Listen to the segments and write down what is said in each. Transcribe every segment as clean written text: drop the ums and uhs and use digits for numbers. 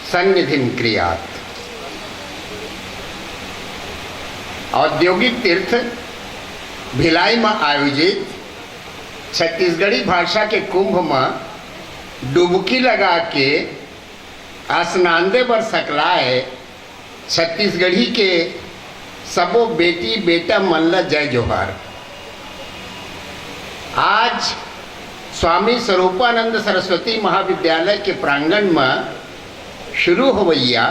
सन्निधिं क्रियात्। औद्योगिक तीर्थ भिलाई में आयोजित छत्तीसगढ़ी भाषा के कुंभ में डुबकी लगा के स्नानदे बर सकलाए छत्तीसगढ़ी के सबो बेटी बेटा मन ला जय जोहार। आज स्वामी स्वरूपानंद सरस्वती महाविद्यालय के प्रांगण में शुरू होवैया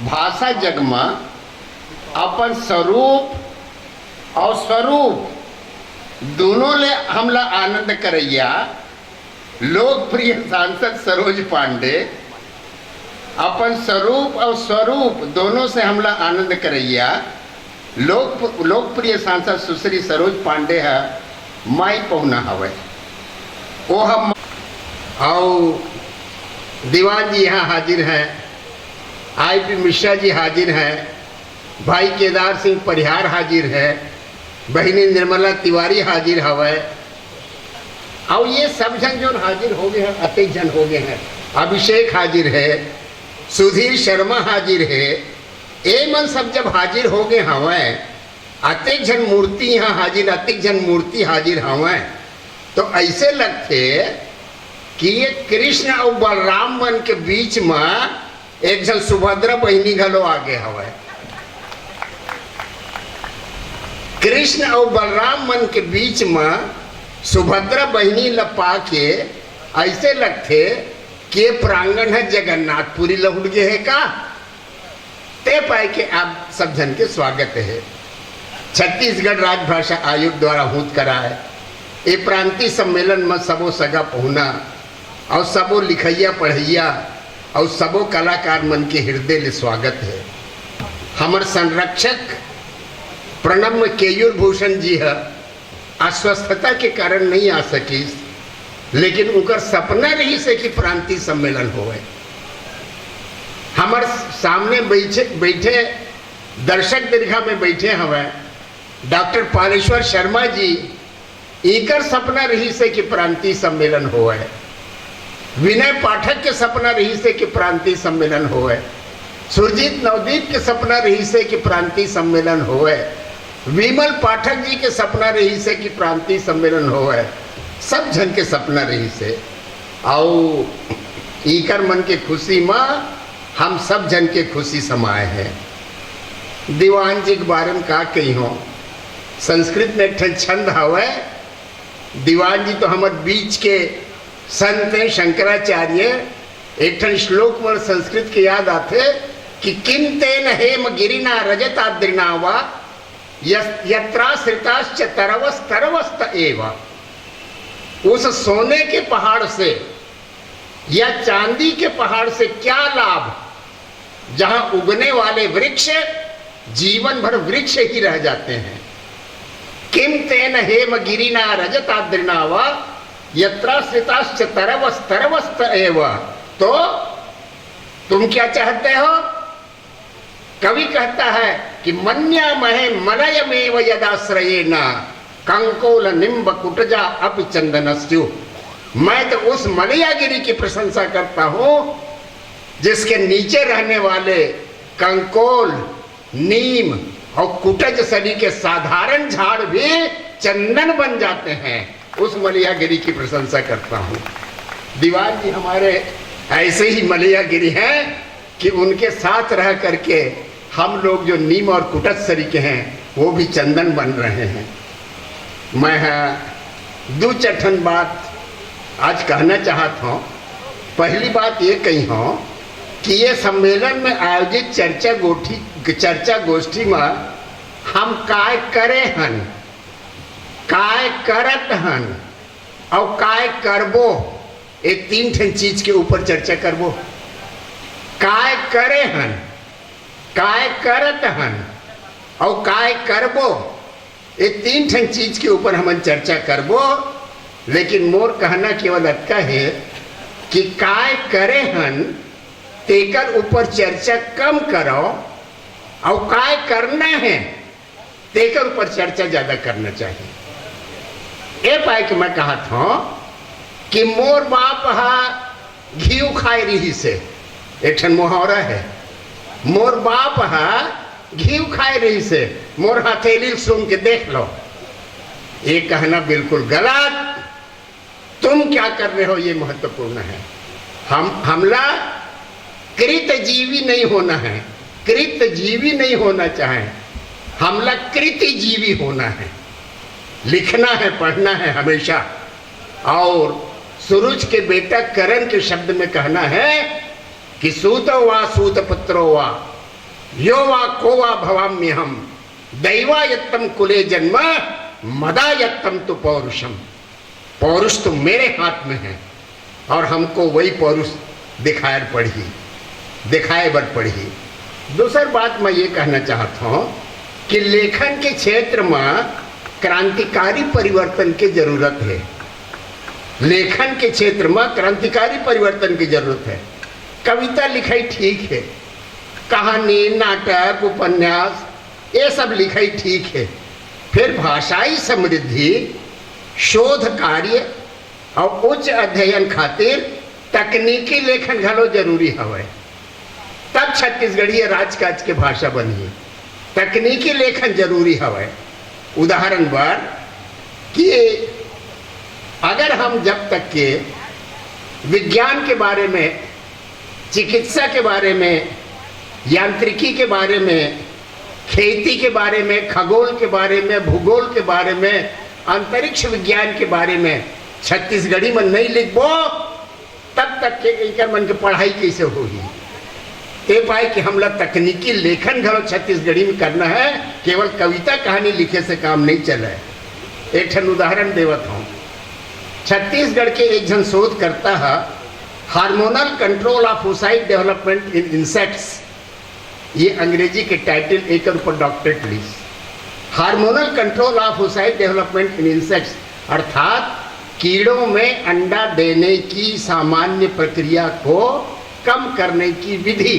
भाषा जग में अपन स्वरूप और स्वरूप दोनों ले हमला आनंद करैया लोकप्रिय सांसद सरोज पांडे अपन स्वरूप और स्वरूप दोनों से हमला आनंद करैया लोकप्रिय सांसद सुश्री सरोज पांडे है माई पहुना हवे। वो हम और दीवान जी यहाँ हाजिर हैं, IP मिश्रा जी हाजिर हैं, भाई केदार सिंह परिहार हाजिर है, बहनी निर्मला तिवारी हाजिर हवे और ये सब जन जो हाजिर हो गए हैं, अतिक जन हो गए हैं। अभिषेक हाजिर है, सुधीर शर्मा हाजिर है। ए मन सब जब हाजिर हो गए हवे, अतिक जन मूर्ति यहाँ हाजिर, अतिक जन मूर्ति हाजिर हवे, तो ऐसे लगते कि ये कृष्ण और बलराम मन के बीच में एक जन सुभद्रा बहनी घलो आगे हवे। कृष्ण और बलराम मन के बीच में सुभद्रा बहनी लपा के ऐसे लगते कि प्रांगण है जगन्नाथपुरी लहुट गए है का। ते पाए के आप सब जन के स्वागत है। छत्तीसगढ़ राजभाषा आयोग द्वारा हूत करा है ये प्रांतीय सम्मेलन में सबो सगा पहुना और सबो लिखैया पढ़ैया और सबो कलाकार मन के हृदय ले स्वागत है। हमर संरक्षक प्रणब केयूर भूषण जी है अस्वस्थता के कारण नहीं आ सकी, लेकिन उनका सपना रही से कि प्रांतीय सम्मेलन होए। हमारे सामने बैठे दर्शक दीर्घा में बैठे हवे डॉक्टर पालेश्वर शर्मा जी, इकर सपना रही से कि प्रांतीय सम्मेलन होए। विनय पाठक के सपना रही से कि प्रांतीय सम्मेलन होए। सुरजीत नवदीप के सपना रही से कि प्रांतीय सम्मेलन होए। विमल पाठक जी के सपना रही से कि प्रांतीय सम्मेलन होए। सब जन के सपना रही से और इकर मन के खुशी में हम सब जन के खुशी समाये हैं। दीवान जी के बारे में का कही हो, संस्कृत में एक छंद हवे। दीवान जी तो हमारे बीच के संत हैं शंकराचार्य। एक श्लोक में संस्कृत के याद आते कि किम तेन हेम गिरिना रजताद्रिनावा यत्राश्रिताश्च तरवस तरवस्त एव। उस सोने के पहाड़ से या चांदी के पहाड़ से क्या लाभ, जहां उगने वाले वृक्ष जीवन भर वृक्ष ही रह जाते हैं। किम तेन हेम गिरिना रजताद्रिनावा यत्राश्रिताश्च तरवस तरवस्त एव। तो तुम क्या चाहते हो? कवि कहता है कि मन्यामहे मलयमेव यदाश्रयेण कंकोल निम्ब कुटजा अपि चंदनस्यु। मैं तो उस मलयागिरी की प्रशंसा करता हूं जिसके नीचे रहने वाले कंकोल, नीम और कुटज सरी के साधारण झाड़ भी चंदन बन जाते हैं। उस मलयागिरी की प्रशंसा करता हूं। दीवान जी हमारे ऐसे ही मलयागिरी हैं कि उनके साथ रह करके हम लोग जो नीम और कुटज के हैं वो भी चंदन बन रहे हैं। मैं दो चठन बात आज कहना चाहता हूँ। पहली बात ये कही हो कि ये सम्मेलन में आयोजित चर्चा गोष्ठी में हम काय करे हन, काय करत हन और काय करबो, ये तीन ठन चीज के ऊपर चर्चा करबो। काय करे हन, काय करत हन और काय करबो, ये तीन ठन चीज के ऊपर हम चर्चा करबो। लेकिन मोर कहना केवल अतका है कि काय करे हन तेकर ऊपर चर्चा कम करो और काय करना है तेकर ऊपर चर्चा ज्यादा करना चाहिए। ये पाए कि मैं कहा था कि मोर बाप हा घी खाए रही से एक ठन मुहावरा है, मोर बाप हा घी खाए रही से मोर हथेली सूंघ के देख लो। ये कहना बिल्कुल गलत। तुम क्या कर रहे हो ये महत्वपूर्ण है। हमला कृत जीवी नहीं होना है, कृत जीवी नहीं होना चाहे, हमला कृति जीवी होना है। लिखना है, पढ़ना है हमेशा। और सूरज के बेटा करण के शब्द में कहना है कि सूतो वा सूत पुत्रो वा यो वा को वा भवाम्य हम दैवा यत्तम कुले जन्म मदा यत्तम तो पौरुषम। पौरुष तो मेरे हाथ में है और हमको वही पौरुष दिखाए बर पड़ी। दूसरी बात मैं ये कहना चाहता हूँ कि लेखन के क्षेत्र में क्रांतिकारी परिवर्तन की जरूरत है। लेखन के क्षेत्र में क्रांतिकारी परिवर्तन की जरूरत है। कविता लिखाई ठीक है, कहानी, नाटक, उपन्यास ये सब लिखाई ठीक है, फिर भाषाई समृद्धि, शोध कार्य और उच्च अध्ययन खातिर तकनीकी लेखन घलो जरूरी हवे, तब छत्तीसगढ़ी राजकाज के भाषा बनी। तकनीकी लेखन जरूरी हवे। उदाहरण बार कि अगर हम जब तक के विज्ञान के बारे में, चिकित्सा के बारे में, यांत्रिकी के बारे में, खेती के बारे में, खगोल के बारे में, भूगोल के बारे में, अंतरिक्ष विज्ञान के बारे में छत्तीसगढ़ी में नहीं लिखबो, तब तक के एक मन के पढ़ाई कैसे होगी। ये पाए कि हम लोग तकनीकी लेखन घरो छत्तीसगढ़ी में करना है, केवल कविता कहानी लिखे से काम नहीं चले। एक ठन उदाहरण देवत हूँ। छत्तीसगढ़ के एक जन शोध करता है hormonal control of oocyte development in insects. ये अंग्रेजी के टाइटल एक ऊपर डॉक्टरेट ली। Hormonal control of oocyte development in insects अर्थात कीड़ों में अंडा देने की सामान्य प्रक्रिया को कम करने की विधि,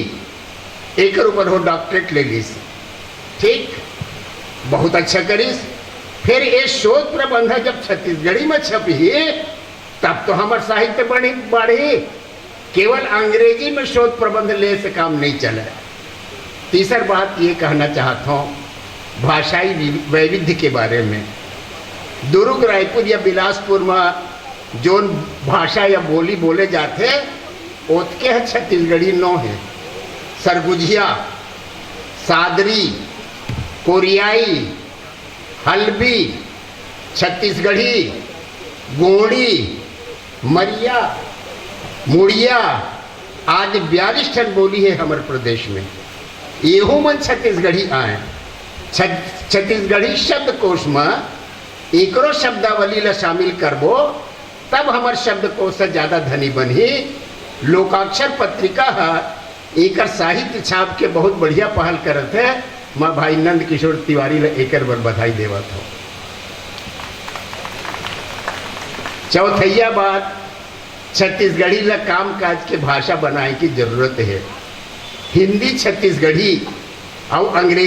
एक ऊपर हो डॉक्टरेट ले ली। ठीक, बहुत अच्छा करीस। फिर ये शोध प्रबंध जब छत्तीसगढ़ी में छपी तब तो हमारे साहित्य बढ़ी। केवल अंग्रेजी में शोध प्रबंध ले से काम नहीं चले। तीसरी बात ये कहना चाहता हूँ भाषाई वैविध्य के बारे में। दुर्ग, रायपुर या बिलासपुर में जो भाषा या बोली बोले जाते ओतके है छत्तीसगढ़ी नो है। सरगुजिया, सादरी, कोरियाई, हल्बी, छत्तीसगढ़ी, गोंडी, मरिया, मुड़िया आदि 42 ठन बोली है हमारे प्रदेश में। येहू मन छत्तीसगढ़ी आए। छत्तीसगढ़ी शब्दकोश में एकरो शब्दावली ला शामिल करबो तब हमार शब्दकोश से ज़्यादा धनी बनी। लोकाक्षर पत्रिका है एक साहित्य छाप के बहुत बढ़िया पहल करत है। मैं भाई नंद किशोर तिवारी ला एक बार बधाई देवत हूँ। चौथैया बात, छत्तीसगढ़ी ला काम काज के भाषा बनाए की जरूरत है। हिंदी छत्तीसगढ़ी और अंग्रेजी